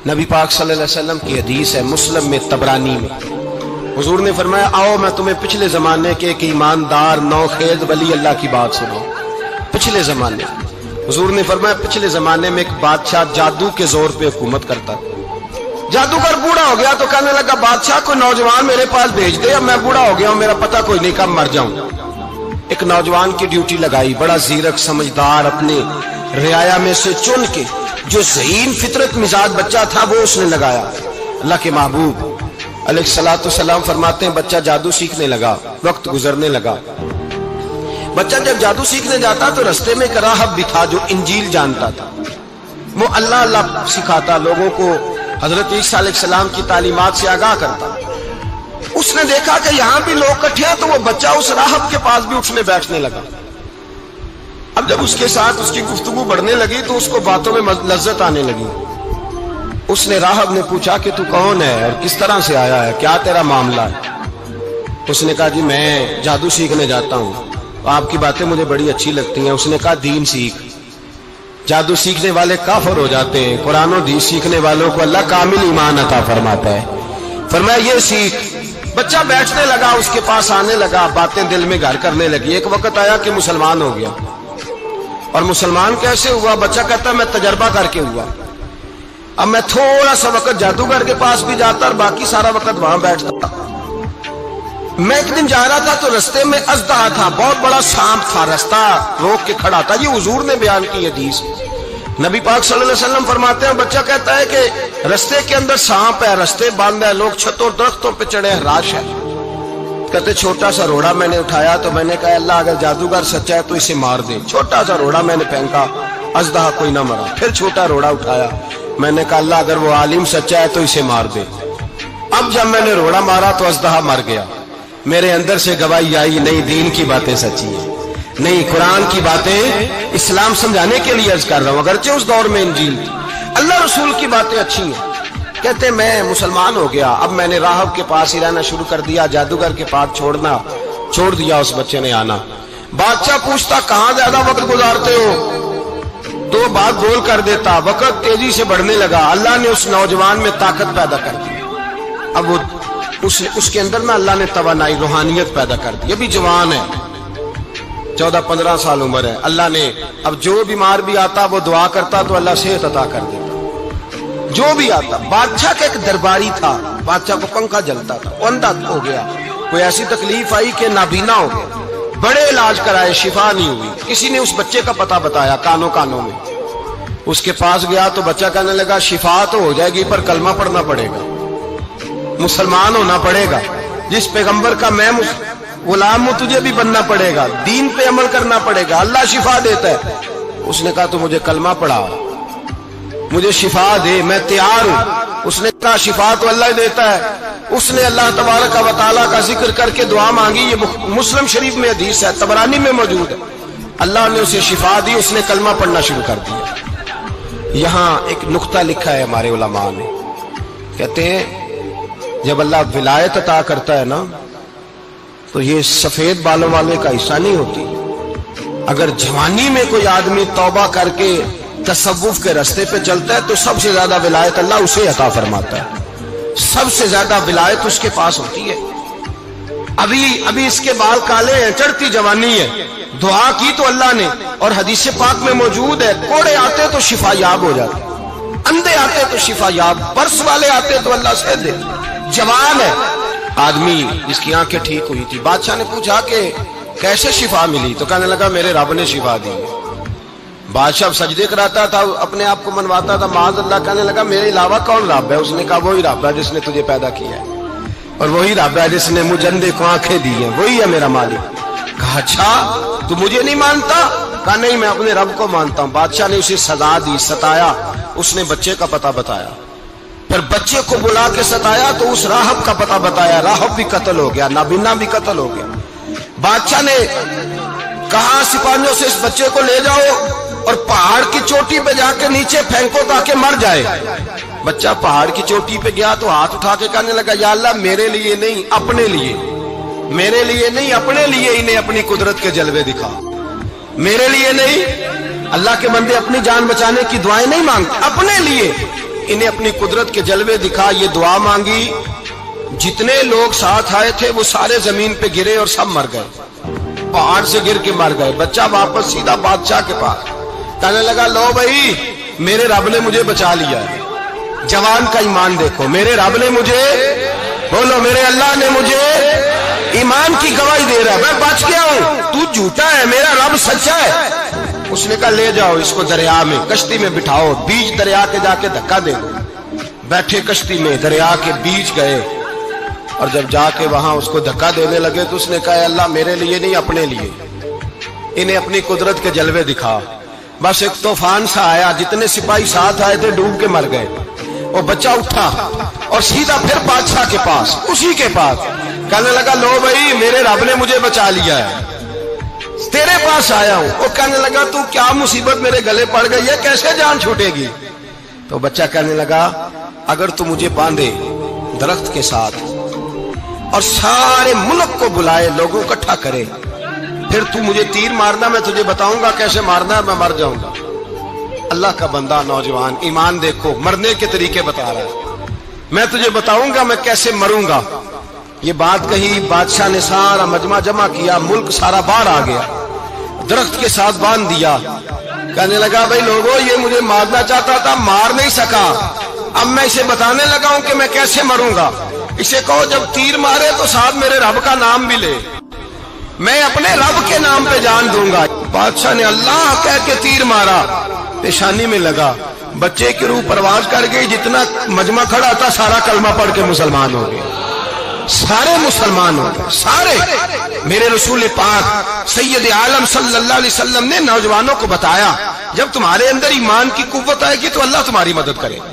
نبی پاک صلی اللہ علیہ وسلم کی حدیث ہے مسلم میں تبرانی میں، حضور نے فرمایا آؤ میں تمہیں پچھلے زمانے کے ایک ایماندار نوخیز ولی اللہ کی بات سناؤں۔ پچھلے زمانے حضور نے فرمایا پچھلے زمانے میں ایک بادشاہ جادو کے زور پہ حکومت کرتا، جادوگر بوڑھا ہو گیا تو کہنے لگا بادشاہ کوئی نوجوان میرے پاس بھیج دے، اب میں بوڑھا ہو گیا ہوں میرا پتہ کوئی نہیں کب مر جاؤں۔ ایک نوجوان کی ڈیوٹی لگائی، بڑا زیرک سمجھدار، اپنے رعایا میں سے چن کے جو ذہین فطرت مزاج بچہ تھا وہ اس نے لگایا۔ اللہ کے محبوب علیہ الصلوۃ والسلام فرماتے ہیں بچہ جادو سیکھنے لگا، وقت گزرنے لگا۔ بچہ جب جادو سیکھنے جاتا تو رستے میں ایک راہب بھی تھا جو انجیل جانتا تھا، وہ اللہ اللہ سکھاتا، لوگوں کو حضرت عیسیٰ علیہ السلام کی تعلیمات سے آگاہ کرتا۔ اس نے دیکھا کہ یہاں بھی لوگ اکٹھے ہیں تو وہ بچہ اس راہب کے پاس بھی اٹھنے بیٹھنے لگا۔ اب جب اس کے ساتھ اس کی گفتگو بڑھنے لگی تو اس کو باتوں میں لذت آنے لگی۔ اس نے راہب نے پوچھا کہ تو کون ہے اور کس طرح سے آیا ہے، کیا تیرا معاملہ ہے؟ اس نے کہا جی میں جادو سیکھنے جاتا ہوں، آپ کی باتیں مجھے بڑی اچھی لگتی ہیں۔ اس نے کہا دین سیکھ، جادو سیکھنے والے کافر ہو جاتے ہیں، قرآن و حدیث سیکھنے والوں کو اللہ کامل ایمان عطا فرماتا ہے۔ فرمایا یہ سیکھ۔ بچہ بیٹھنے لگا، اس کے پاس آنے لگا، باتیں دل میں گھر کرنے لگی۔ ایک وقت آیا کہ مسلمان ہو گیا، اور مسلمان کیسے ہوا؟ بچہ کہتا ہے میں تجربہ کر کے ہوا۔ اب میں تھوڑا سا وقت جادوگر کے پاس بھی جاتا اور باقی سارا وقت وہاں بیٹھتا۔ میں ایک دن جا رہا تھا تو رستے میں اژدہا تھا، بہت بڑا سانپ تھا، رستہ روک کے کھڑا تھا۔ یہ حضور نے بیان کی حدیث۔ نبی پاک صلی اللہ علیہ وسلم فرماتے ہیں بچہ کہتا ہے کہ رستے کے اندر سانپ ہے، رستے بند ہے، لوگ چھتوں درختوں پہ چڑھے ہیں، راش ہے۔ کہتے چھوٹا سا روڑا میں نے اٹھایا تو میں نے کہا اللہ اگر جادوگر سچا ہے تو اسے مار دے۔ چھوٹا سا روڑا میں نے پھینکا، اژدہا کوئی نہ مرا۔ پھر چھوٹا روڑا اٹھایا، میں نے کہا اللہ اگر وہ عالم سچا ہے تو اسے مار دے۔ اب جب میں نے روڑا مارا تو اژدہا مر گیا۔ میرے اندر سے گواہی آئی نہیں دین کی باتیں سچی ہیں، نہیں قرآن کی باتیں اسلام سمجھانے کے لیے عرض کر رہا ہوں، اگرچہ اس دور میں انجیل تھی، اللہ رسول کی باتیں اچھی ہیں۔ کہتے میں مسلمان ہو گیا، اب میں نے راہب کے پاس ہی رہنا شروع کر دیا، جادوگر کے پاس چھوڑ دیا اس بچے نے آنا۔ بادشاہ پوچھتا کہاں زیادہ وقت گزارتے ہو؟ دو بات بول کر دیتا، وقت تیزی سے بڑھنے لگا۔ اللہ نے اس نوجوان میں طاقت پیدا کر دی، اب وہ اس کے اندر نا اللہ نے توانائی روحانیت پیدا کر دی، ابھی جوان ہے، 14-15 سال عمر ہے۔ اللہ نے اب جو بیمار بھی آتا وہ دعا کرتا تو اللہ صحت عطا کر دیتا، جو بھی آتا۔ بادشاہ کا ایک درباری تھا، بادشاہ کو پنکھا جلتا تھا، اندھا ہو گیا، کوئی ایسی تکلیف آئی کہ نابینا ہو گیا، بڑے علاج کرائے شفا نہیں ہوئی۔ کسی نے اس بچے کا پتہ بتایا کانوں میں، اس کے پاس گیا تو بچہ کہنے لگا شفا تو ہو جائے گی پر کلمہ پڑھنا پڑے گا، مسلمان ہونا پڑے گا، جس پیغمبر کا میں غلام ہوں تجھے بھی بننا پڑے گا، دین پہ عمل کرنا پڑے گا، اللہ شفا دیتا ہے۔ اس نے کہا تو مجھے کلمہ پڑھا، مجھے شفا دے، میں تیار ہوں۔ اس نے کہا شفا تو اللہ دیتا ہے۔ اس نے اللہ تبارک و تعالیٰ کا ذکر کر کے دعا مانگی، یہ مسلم شریف میں حدیث ہے، طبرانی میں موجود ہے۔ اللہ نے اسے شفا دی، اس نے کلمہ پڑھنا شروع کر دیا۔ یہاں ایک نقطہ لکھا ہے ہمارے علماء نے، کہتے ہیں جب اللہ ولایت عطا کرتا ہے نا تو یہ سفید بالوں والے کا حصہ نہیں ہوتی۔ اگر جوانی میں کوئی آدمی توبہ کر کے تصوف کے راستے پہ چلتا ہے تو سب سے زیادہ ولایت اللہ اسے عطا فرماتا ہے، سب سے زیادہ ولایت اس کے پاس ہوتی ہے۔ ابھی اس کے بال کالے ہیں، چڑھتی جوانی ہے، دعا کی تو اللہ نے، اور حدیث پاک میں موجود ہے کوڑے آتے تو شفا یاب ہو جاتے، اندھے آتے تو شفا یاب، برس والے آتے تو اللہ سے دے۔ جوان ہے آدمی، اس کی آنکھیں ٹھیک ہوئی تھی۔ بادشاہ نے پوچھا کہ کیسے شفا ملی؟ تو کہنے لگا میرے رب نے شفا دی۔ بادشاہ سجدے کراتا تھا، اپنے آپ کو منواتا تھا معاذ اللہ، کہنے لگا میرے علاوہ کون رب ہے؟ اس نے کہا وہی رب ہے جس نے تجھے پیدا کیا ہے، اور وہی رب ہے جس نے مجھ اندھے کو آنکھیں دی ہیں، وہی ہے میرا مالک۔ کہا اچھا تو مجھے نہیں مانتا؟ کہا نہیں میں اپنے رب کو مانتا ہوں۔ بادشاہ نے اسے سزا دی، ستایا، اس نے بچے کا پتہ بتایا، پھر بچے کو بلا کے ستایا تو اس راہب کا پتہ بتایا، راہب بھی قتل ہو گیا، نابینا بھی قتل ہو گیا۔ بادشاہ نے کہا سپاہیوں سے اس بچے کو لے جاؤ اور پہاڑ کی چوٹی پہ جا کے نیچے پھینکو تاکہ مر جائے۔ بچہ پہاڑ کی چوٹی پہ گیا تو ہاتھ اٹھا کے کہنے لگا یا اللہ میرے لیے نہیں اپنے لیے، میرے لیے نہیں اپنے لیے انہیں اپنی قدرت کے جلوے دکھا، میرے لیے نہیں۔ اللہ کے بندے اپنی جان بچانے کی دعائیں نہیں مانگتے، اپنے لیے انہیں اپنی قدرت کے جلوے دکھا، یہ دعا مانگی، جتنے لوگ ساتھ آئے تھے وہ سارے زمین پہ گرے اور سب مر گئے، پہاڑ سے گر کے مر گئے۔ بچہ واپس سیدھا بادشاہ کے پاس کہنے لگا لو بھائی میرے رب نے مجھے بچا لیا ہے۔ جوان کا ایمان دیکھو، میرے رب نے مجھے، بولو میرے اللہ نے مجھے ایمان کی گواہی دے رہا ہے، میں بچ گیا ہوں، تو جھوٹا ہے، میرا رب سچا ہے۔ اس نے کہا لے جاؤ اس کو دریا میں، کشتی میں بٹھاؤ، بیچ دریا کے جا کے دھکا دے دو۔ بیٹھے کشتی میں، دریا کے بیچ گئے، اور جب جا کے وہاں اس کو دھکا دینے لگے تو اس نے کہا اللہ میرے لیے نہیں اپنے لیے، انہیں اپنی قدرت کے جلوے دکھا۔ بس ایک طوفان سا آیا، جتنے سپاہی ساتھ آئے تھے ڈوب کے مر گئے۔ وہ بچہ اٹھا اور سیدھا پھر بادشاہ کے پاس، اسی کے پاس کہنے لگا لو بھائی میرے رب نے مجھے بچا لیا ہے، تیرے پاس آیا ہوں۔ وہ کہنے لگا تو کیا مصیبت میرے گلے پڑ گئی ہے، کیسے جان چھوٹے گی؟ تو بچہ کہنے لگا اگر تو مجھے باندھے درخت کے ساتھ اور سارے ملک کو بلائے، لوگوں کو اکٹھا کرے، پھر تو مجھے تیر مارنا، میں تجھے بتاؤں گا کیسے مارنا ہے، میں مر جاؤں گا۔ اللہ کا بندہ نوجوان ایمان دیکھو، مرنے کے طریقے بتا رہا ہے، میں تجھے بتاؤں گا میں کیسے مروں گا۔ یہ بات کہی، بادشاہ نے سارا مجمع جمع کیا، ملک سارا باہر آ گیا، درخت کے ساتھ باندھ دیا۔ کہنے لگا بھائی لوگوں یہ مجھے مارنا چاہتا تھا، مار نہیں سکا، اب میں اسے بتانے لگا ہوں کہ میں کیسے مروں گا۔ اسے کہو جب تیر مارے تو ساتھ میرے رب کا نام بھی لے، میں اپنے رب کے نام پہ جان دوں گا۔ بادشاہ نے اللہ کہہ کے تیر مارا، پیشانی میں لگا، بچے کی روح پرواز کر گئی، جتنا مجمع کھڑا تھا سارا کلمہ پڑھ کے مسلمان ہو گئے، سارے مسلمان ہو گئے سارے۔ میرے رسول پاک سید عالم صلی اللہ علیہ وسلم نے نوجوانوں کو بتایا جب تمہارے اندر ایمان کی قوت آئے گی تو اللہ تمہاری مدد کرے گا۔